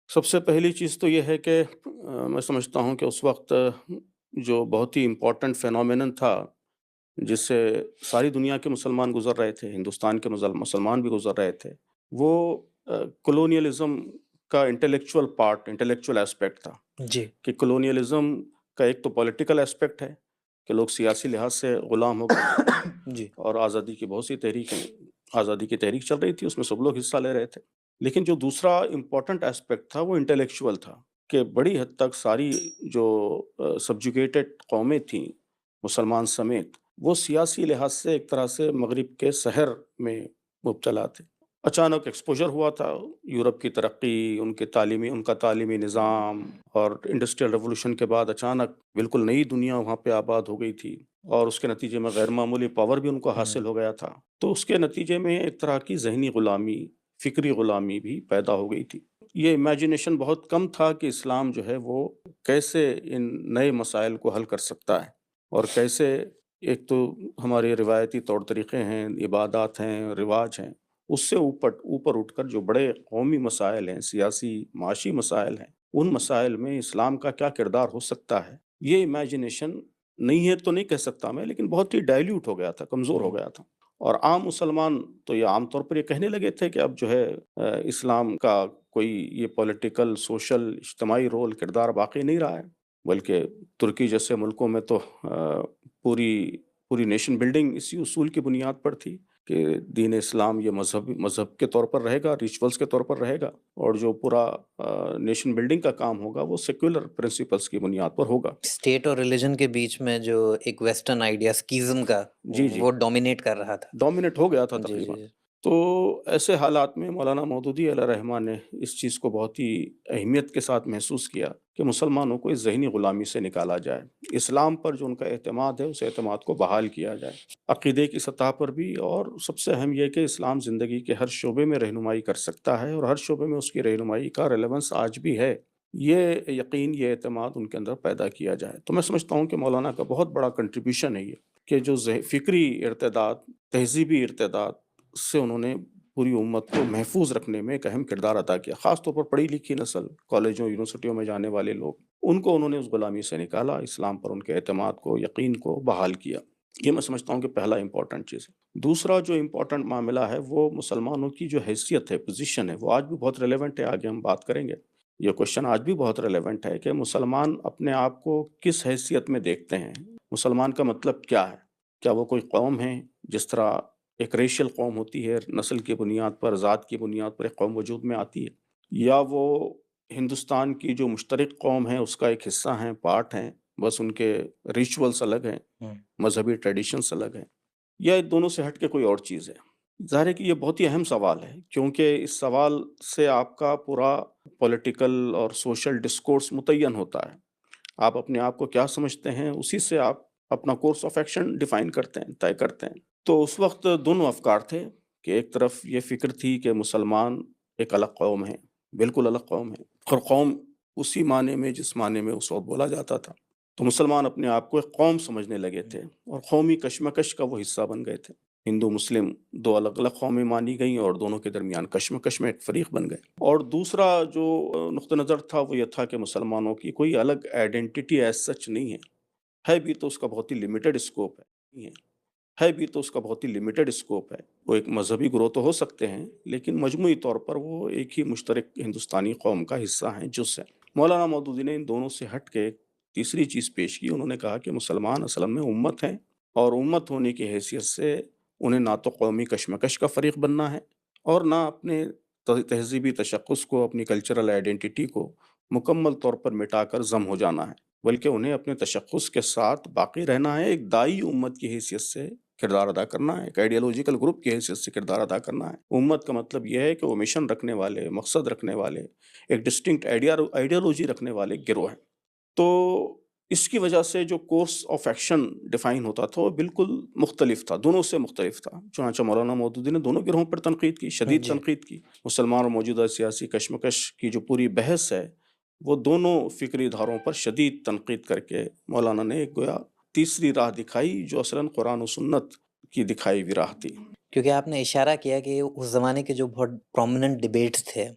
سب سے پہلی چیز تو یہ ہے کہ میں سمجھتا ہوں کہ اس وقت جو بہت ہی امپورٹنٹ فینومینن تھا، جس سے ساری دنیا کے مسلمان گزر رہے تھے، ہندوستان کے مسلمان بھی گزر رہے تھے، وہ کولونیلزم کا انٹلیکچول ایسپیکٹ تھا جی، کہ کولونیلزم کا ایک تو پولیٹیکل ایسپیکٹ ہے کہ لوگ سیاسی لحاظ سے غلام ہو گئے تھے جی، اور آزادی کی بہت سی تحریکیں آزادی کی تحریک چل رہی تھی، اس میں سب لوگ حصہ لے رہے تھے۔ لیکن جو دوسرا امپورٹنٹ ایسپیکٹ تھا وہ انٹلیکچول تھا کہ بڑی حد تک ساری جو سبجوگیٹڈ قومیں تھیں مسلمان سمیت، وہ سیاسی لحاظ سے ایک طرح سے مغرب کے سحر میں مبتلا تھے۔ اچانک ایکسپوجر ہوا تھا، یورپ کی ترقی، ان کا تعلیمی نظام اور انڈسٹریل ریولوشن کے بعد اچانک بالکل نئی دنیا وہاں پہ آباد ہو گئی تھی اور اس کے نتیجے میں غیر معمولی پاور بھی ان کو ہوں، حاصل ہو گیا تھا۔ تو اس کے نتیجے میں ایک طرح کی ذہنی غلامی، فکری غلامی بھی پیدا ہو گئی تھی۔ یہ امیجنیشن بہت کم تھا کہ اسلام جو ہے وہ کیسے ان نئے مسائل کو حل کر سکتا ہے اور کیسے ایک تو ہمارے روایتی طور طریقے ہیں، عبادات ہیں، رواج ہیں، اس سے اوپر اٹھ کر جو بڑے قومی مسائل ہیں، سیاسی معاشی مسائل ہیں، ان مسائل میں اسلام کا کیا کردار ہو سکتا ہے، یہ امیجنیشن نہیں ہے تو نہیں کہہ سکتا میں، لیکن بہت ہی ڈائلیوٹ ہو گیا تھا، کمزور ہو ہوں، گیا تھا۔ اور عام مسلمان تو یہ عام طور پر یہ کہنے لگے تھے کہ اب جو ہے اسلام کا کوئی یہ پولیٹیکل، سوشل، اجتماعی رول کردار باقی نہیں رہا ہے، بلکہ ترکی جیسے ملکوں میں تو پوری نیشن بلڈنگ اسی اصول کی بنیاد پر تھی کہ دین اسلام یہ مذہب کے طور پر رہے گا، ریچولز کے طور پر رہے گا، اور جو پورا نیشن بلڈنگ کا کام ہوگا وہ سیکولر پرنسپلز کی بنیاد پر ہوگا۔ اسٹیٹ اور ریلیجن کے بیچ میں جو ایک ویسٹرن آئیڈیا اسکیزم کا جی جی، وہ ڈومینیٹ کر رہا تھا۔ ڈومینیٹ ہو گیا تھا جی تقریباً۔ جی تو ایسے حالات میں مولانا مودودی علیہ الرحمہ نے اس چیز کو بہت ہی اہمیت کے ساتھ محسوس کیا کہ مسلمانوں کو اس ذہنی غلامی سے نکالا جائے، اسلام پر جو ان کا اعتماد ہے اس اعتماد کو بحال کیا جائے، عقیدے کی سطح پر بھی، اور سب سے اہم یہ کہ اسلام زندگی کے ہر شعبے میں رہنمائی کر سکتا ہے اور ہر شعبے میں اس کی رہنمائی کا ریلیونس آج بھی ہے، یہ یقین، یہ اعتماد ان کے اندر پیدا کیا جائے۔ تو میں سمجھتا ہوں کہ مولانا کا بہت بڑا کنٹریبیوشن ہے یہ کہ جو فکری ارتداد، تہذیبی ارتداد سے انہوں نے پوری امت کو محفوظ رکھنے میں ایک اہم کردار ادا کیا، خاص طور پر پڑھی لکھی نسل، کالجوں یونیورسٹیوں میں جانے والے لوگ، ان کو انہوں نے اس غلامی سے نکالا، اسلام پر ان کے اعتماد کو، یقین کو بحال کیا۔ یہ میں سمجھتا ہوں کہ پہلا امپورٹنٹ چیز ہے۔ دوسرا جو امپورٹنٹ معاملہ ہے وہ مسلمانوں کی جو حیثیت ہے، پوزیشن ہے، وہ آج بھی بہت ریلیونٹ ہے، آگے ہم بات کریں گے۔ یہ کوشچن آج بھی بہت ریلیونٹ ہے کہ مسلمان اپنے آپ کو کس حیثیت میں دیکھتے ہیں، مسلمان کا مطلب کیا ہے؟ کیا وہ کوئی قوم ہے جس طرح ایک ریشل قوم ہوتی ہے، نسل کی بنیاد پر، ذات کی بنیاد پر ایک قوم وجود میں آتی ہے، یا وہ ہندوستان کی جو مشترک قوم ہے اس کا ایک حصہ ہیں، پارٹ ہیں، بس ان کے ریچولز الگ ہیں، ہوں، مذہبی ٹریڈیشنز الگ ہیں، یا ان دونوں سے ہٹ کے کوئی اور چیز ہے؟ ظاہر ہے کہ یہ بہت ہی اہم سوال ہے، کیونکہ اس سوال سے آپ کا پورا پولیٹیکل اور سوشل ڈسکورس متعین ہوتا ہے۔ آپ اپنے آپ کو کیا سمجھتے ہیں، اسی سے آپ اپنا کورس آف ایکشن ڈیفائن کرتے ہیں، طے کرتے ہیں۔ تو اس وقت دونوں افکار تھے کہ ایک طرف یہ فکر تھی کہ مسلمان ایک الگ قوم ہے، بالکل الگ قوم ہے، اور قوم اسی معنی میں جس معنی میں اس وقت بولا جاتا تھا۔ تو مسلمان اپنے آپ کو ایک قوم سمجھنے لگے تھے اور قومی کشمکش کا وہ حصہ بن گئے تھے۔ ہندو مسلم دو الگ الگ قومیں مانی گئیں اور دونوں کے درمیان کشمکش میں ایک فریق بن گئے۔ اور دوسرا جو نقطہ نظر تھا وہ یہ تھا کہ مسلمانوں کی کوئی الگ آئیڈینٹی ایز سچ نہیں ہے بھی تو اس کا بہت ہی لمیٹڈ اسکوپ ہے بھی تو اس کا بہت ہی لمیٹڈ اسکوپ ہے۔ وہ ایک مذہبی گروہ تو ہو سکتے ہیں لیکن مجموعی طور پر وہ ایک ہی مشترک ہندوستانی قوم کا حصہ ہیں، جز ہیں۔ مولانا مودودی نے ان دونوں سے ہٹ کے ایک تیسری چیز پیش کی، انہوں نے کہا کہ مسلمان اصل میں امت ہیں، اور امت ہونے کی حیثیت سے انہیں نہ تو قومی کشمکش کا فریق بننا ہے اور نہ اپنے تہذیبی تشخص کو، اپنی کلچرل آئیڈینٹی کو مکمل طور پر مٹا کر ضم ہو جانا ہے، بلکہ انہیں اپنے تشخص کے ساتھ باقی رہنا ہے، ایک دائی امت کی حیثیت سے کردار ادا کرنا ہے، ایک آئیڈیالوجیکل گروپ کی حیثیت سے کردار ادا کرنا ہے۔ امت کا مطلب یہ ہے کہ وہ مشن رکھنے والے، مقصد رکھنے والے، ایک ڈسٹنکٹ آئیڈیالوجی رکھنے والے گروہ ہیں۔ تو اس کی وجہ سے جو کورس آف ایکشن ڈیفائن ہوتا تھا وہ بالکل مختلف تھا، دونوں سے مختلف تھا۔ چنانچہ مولانا مودودی نے دونوں گروہوں پر تنقید کی، شدید جی، تنقید کی۔ مسلمان اور موجودہ سیاسی کشمکش کی جو پوری بحث ہے وہ دونوں فکری دھاروں پر شدید تنقید کر کے مولانا نے ایک گویا تیسری راہ دکھائی جو اصلاً قرآن و سنت کی دکھائی ہوئی راہ تھی۔ کیونکہ آپ نے اشارہ کیا کہ اس زمانے کے جو بہت پرومیننٹ ڈبیٹس تھے